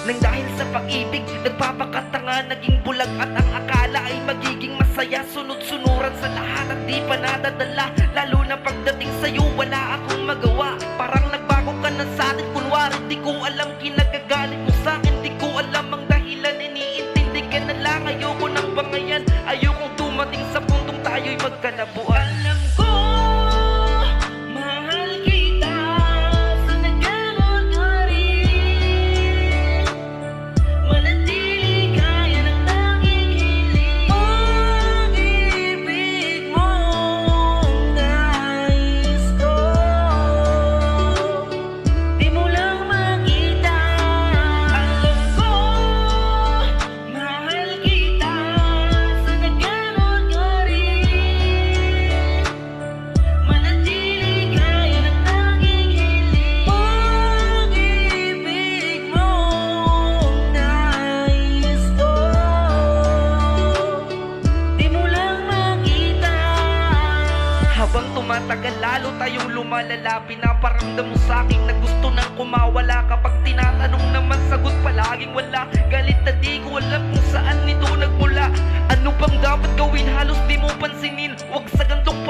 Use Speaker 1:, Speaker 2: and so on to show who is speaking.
Speaker 1: Nang dahil sa pag-ibig, nagpapakatanga, naging bulag at ang akala ay magiging masaya. Sunod-sunuran sa lahat at di pa nadadala, lalo na pagdating sa'yo wala akong magawa. Parang nagbago ka na sa'kin, kunwari di ko alam kinagagalit mo sa'kin. Di ko alam ang dahilan, iniintindi ka na lang. Ayoko nang bangayan, ayokong dumating sa puntong tayo'y magkalabuan. Alam ko tumatagal lalo tayong lumalala. Pinaparamdam mo sa'kin na gusto nang kumawala. Kapag tinatanong naman sagot palaging wala. Galit na di ko alam kung saan nito nagmula. Ano bang dapat gawin, halos di mo pansinin. Huwag sa gantong